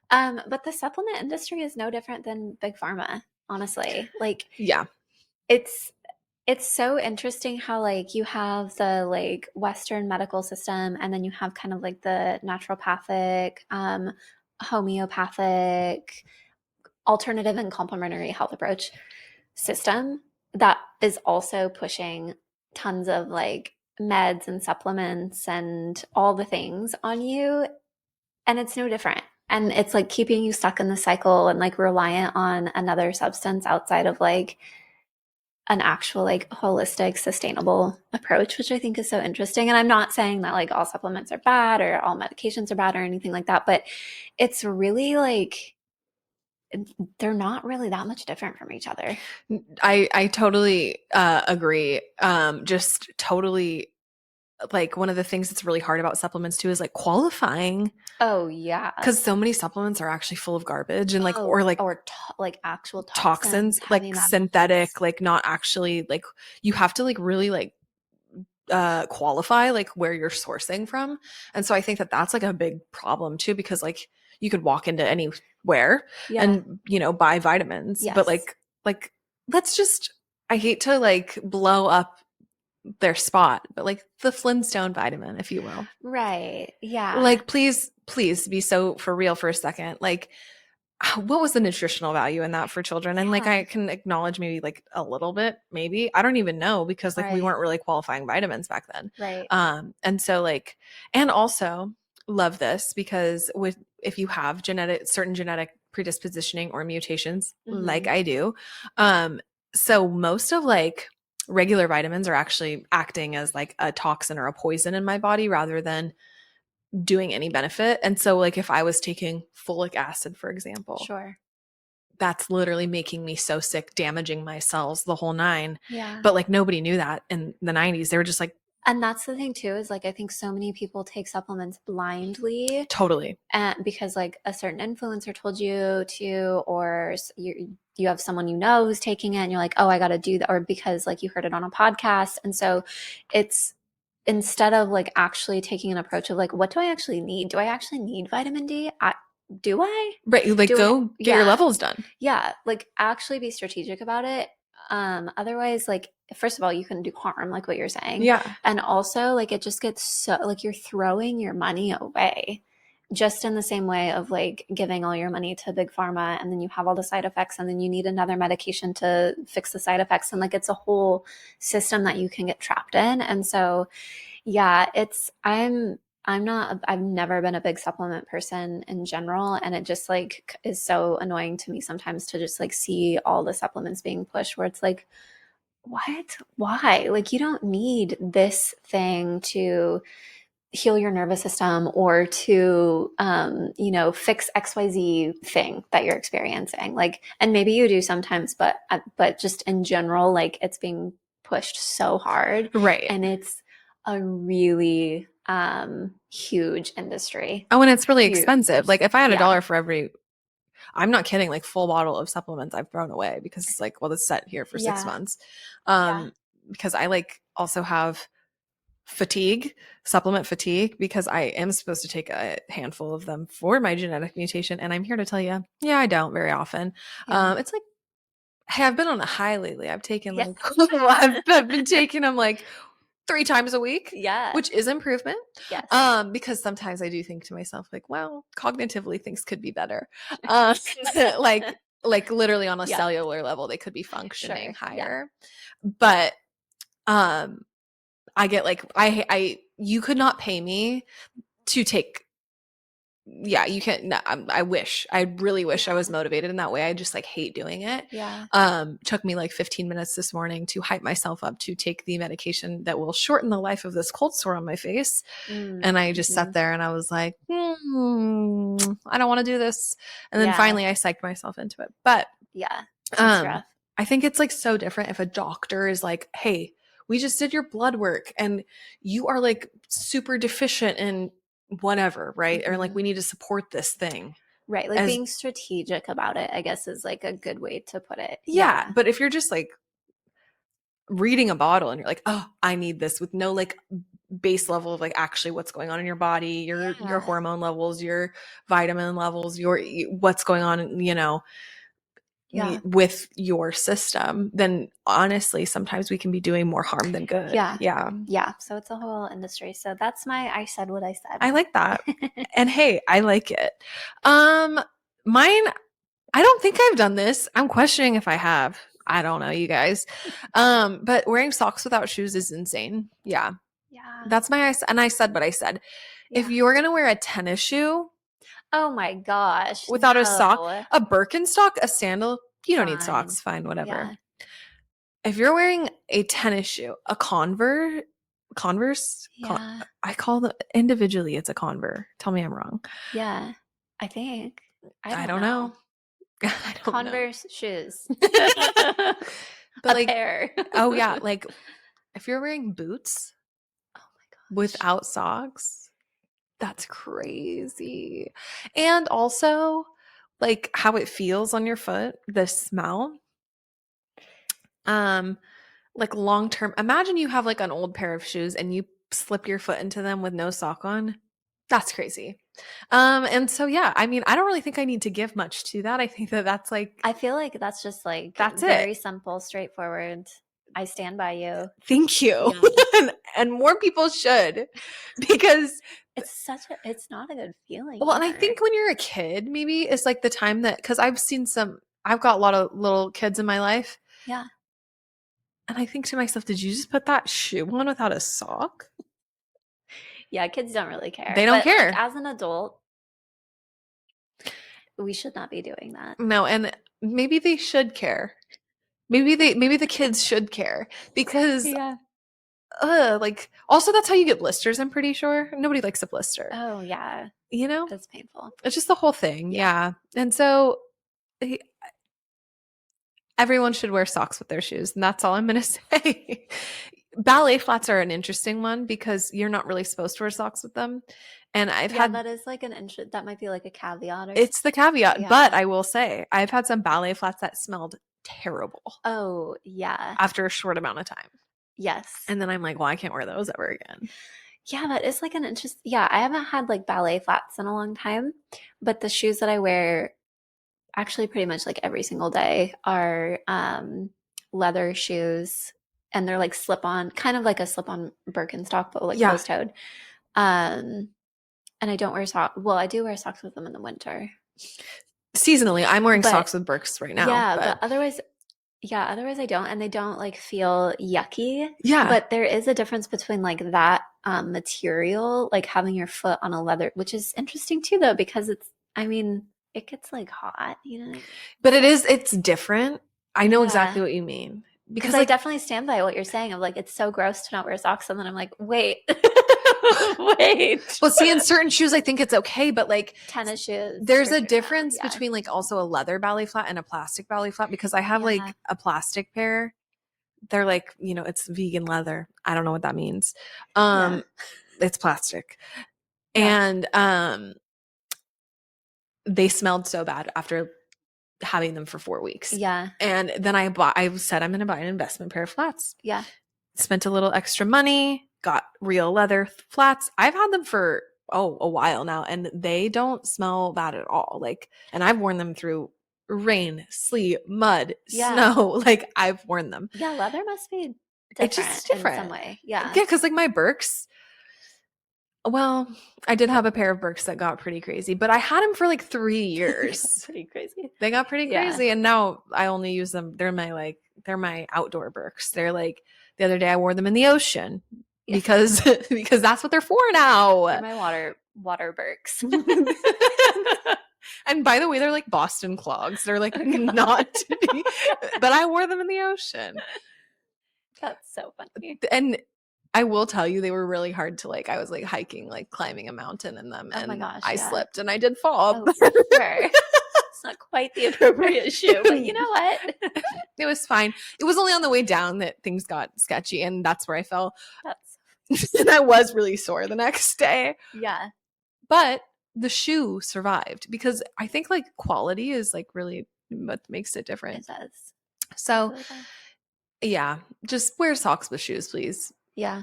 time. But the supplement industry is no different than big pharma, honestly. Like, Yeah. it's so interesting how like you have the like Western medical system and then you have kind of like the naturopathic, homeopathic, alternative and complementary health approach system that is also pushing tons of like meds and supplements and all the things on you. And it's no different. And it's like keeping you stuck in the cycle and like reliant on another substance outside of like an actual like holistic sustainable approach, which I think is so interesting. And I'm not saying that like all supplements are bad or all medications are bad or anything like that, but it's really like they're not really that much different from each other. I totally agree. Just totally, like, one of the things that's really hard about supplements too is like qualifying, Oh yeah. because so many supplements are actually full of garbage and like or like like actual toxins, heavy like metals. synthetic, like not actually, like you have to like really like qualify like where you're sourcing from. And so I think that that's like a big problem too, because like you could walk into anywhere Yeah. and buy vitamins. Yes. But like let's just, I hate to like blow up their spot, but like the Flintstone vitamin, if you will. Right. Yeah. Like, please be so for real for a second. Like, what was the nutritional value in that for children? And like, Yeah. I can acknowledge maybe like a little bit, maybe. I don't even know, because like we Right. weren't really qualifying vitamins back then. Right. And so like, and also love this because if you have certain genetic predispositioning or mutations, like I do, so most of like regular vitamins are actually acting as like a toxin or a poison in my body rather than doing any benefit. And so like if I was taking folic acid, for example, Sure. that's literally making me so sick, damaging my cells, the whole nine. Yeah. But like nobody knew that in the 90s. They were just like, And that's the thing too, is like I think so many people take supplements blindly, totally. and because like a certain influencer told you to, or you have someone you know who's taking it and you're like, oh, I got to do that, or because like you heard it on a podcast. And so it's, instead of like actually taking an approach of like, what do I actually need? Do I actually need vitamin D? Do I? Right. Like Do go get your levels done. Yeah, like actually be strategic about it. Otherwise, like, first of all, you can do harm, like what you're saying. Yeah. And also, like, it just gets so, like, you're throwing your money away, just in the same way of like giving all your money to big pharma and then you have all the side effects and then you need another medication to fix the side effects. And like, it's a whole system that you can get trapped in. And so, yeah, I've never been a big supplement person in general. And it just like is so annoying to me sometimes to just like see all the supplements being pushed where it's like, what? Why? Like, you don't need this thing to heal your nervous system or to, fix XYZ thing that you're experiencing. Like, and maybe you do sometimes, but just in general, like it's being pushed so hard. Right. And it's a really huge industry. Oh, and it's really Huge. expensive. Like if I had Yeah. $1 for every, I'm not kidding, like full bottle of supplements I've thrown away because it's like, well, it's set here for 6 Yeah. months. Yeah. Because I like also have supplement fatigue, because I am supposed to take a handful of them for my genetic mutation. And I'm here to tell you, yeah, I don't very often. Yeah. It's like, hey, I've been on a high lately. I've taken Yeah. like, I've been taking them like 3 times a week, Yeah. which is improvement. Yes. Because sometimes I do think to myself, like, well, cognitively things could be better. Like literally on a Yeah. cellular level, they could be functioning Sure. higher. But I get like, you could not pay me to take, yeah, you can't. No, I really wish I was motivated in that way. I just like hate doing it. Yeah. Took me like 15 minutes this morning to hype myself up to take the medication that will shorten the life of this cold sore on my face. And I just sat there and I was like, I don't want to do this. And then finally I psyched myself into it. But yeah, that's rough. I think it's like so different if a doctor is like, hey, we just did your blood work and you are like super deficient in whatever, right? Or like, we need to support this thing. Right. Like being strategic about it, I guess, is like a good way to put it. Yeah. But if you're just like reading a bottle and you're like, oh, I need this with no like base level of like actually what's going on in your body, your Yeah. hormone levels, your vitamin levels, what's going on, Yeah. with your system, then honestly, sometimes we can be doing more harm than good. Yeah. Yeah. Yeah. So it's a whole industry. So that's I said what I said. I like that. And hey, I like it. Mine, I don't think I've done this. I'm questioning if I have. I don't know, you guys. But wearing socks without shoes is insane. Yeah. Yeah. That's and I said what I said. If Yeah. you're going to wear a tennis shoe Oh my gosh. without a sock, No. a Birkenstock, a sandal, you don't need Fine. socks, fine, whatever. Yeah. If you're wearing a tennis shoe, a Converse, Yeah. I call them individually, it's a Converse. Tell me I'm wrong. Yeah. I think. I don't know. I don't Converse shoes. know. But like, pair. oh yeah, like if you're wearing boots Oh my gosh. without socks, that's crazy. And also like how it feels on your foot, the smell. Like long term, imagine you have like an old pair of shoes and you slip your foot into them with no sock on. That's crazy. And so yeah, I mean, I don't really think I need to give much to that. I think that that's like I feel like that's just like that's very it. simple, straightforward. I stand by you. Thank you. And more people should, because it's not a good feeling. well, and I either. think when you're a kid, maybe it's like the time that, because I've got a lot of little kids in my life. Yeah. And I think to myself, did you just put that shoe on without a sock? Yeah, kids don't really care. They don't care. Like, as an adult, we should not be doing that. No, and maybe they should care. Maybe the kids should care, because Yeah. like also that's how you get blisters, I'm pretty sure. Nobody likes a blister. Oh yeah. You know? That's painful. It's just the whole thing. Yeah. Yeah. And so everyone should wear socks with their shoes, and that's all I'm going to say. Ballet flats are an interesting one because you're not really supposed to wear socks with them. And I've had that is like that might be like a caveat or it's the caveat, Yeah. but I will say I've had some ballet flats that smelled terrible Oh, yeah. after a short amount of time. Yes. And then I'm like, well, I can't wear those ever again. Yeah, that is like an interest. Yeah, I haven't had like ballet flats in a long time, but the shoes that I wear actually pretty much like every single day are leather shoes, and they're like slip-on, kind of like a slip-on Birkenstock, but like Yeah. closed-toed. And I don't wear socks. Well, I do wear socks with them in the winter. Seasonally, I'm wearing But- socks with Birks right now. Yeah, but otherwise I don't, and they don't like feel yucky. yeah. But there is a difference between like that material, like having your foot on a leather, which is interesting too, though, because it gets like hot, you know. But it's different. I know Yeah. exactly what you mean. Because Like, I definitely stand by what you're saying of like, it's so gross to not wear socks. And then I'm like, wait, wait. well, see, in certain shoes, I think it's okay, but like Tennis shoes. there's for a sure. difference Yeah. between like also a leather ballet flat and a plastic ballet flat, because I have like Yeah. a plastic pair. They're like, it's vegan leather. I don't know what that means. It's plastic. Yeah. And they smelled so bad after having them for 4 weeks. Yeah. And then I said, I'm going to buy an investment pair of flats. Yeah. Spent a little extra money, got real leather flats. I've had them for, a while now, and they don't smell bad at all. Like, and I've worn them through rain, sleet, mud, Yeah. snow. Like, I've worn them. Yeah. Leather must be It's different, just different. in some way. Yeah. Yeah, because like my Birks, well, I did have a pair of Birks that got pretty crazy, but I had them for like 3 years. Pretty crazy. They got pretty Yeah. crazy, and now I only use them. They're my outdoor Birks. They're like, the other day I wore them in the ocean Yeah. because that's what they're for now. They're my water Birks. And by the way, they're like Boston clogs. They're like not to be, but I wore them in the ocean. That's so funny. And I will tell you, they were really hard to like. I was like hiking, like climbing a mountain in them, Oh and my gosh, I yeah. slipped and I did fall. Oh, for sure. It's not quite the appropriate shoe, but you know what? It was fine. It was only on the way down that things got sketchy, and that's where I fell. And I was really sore the next day. Yeah. But the shoe survived, because I think like quality is like really what makes it different. It does. So Really does. yeah, just wear socks with shoes, please. Yeah.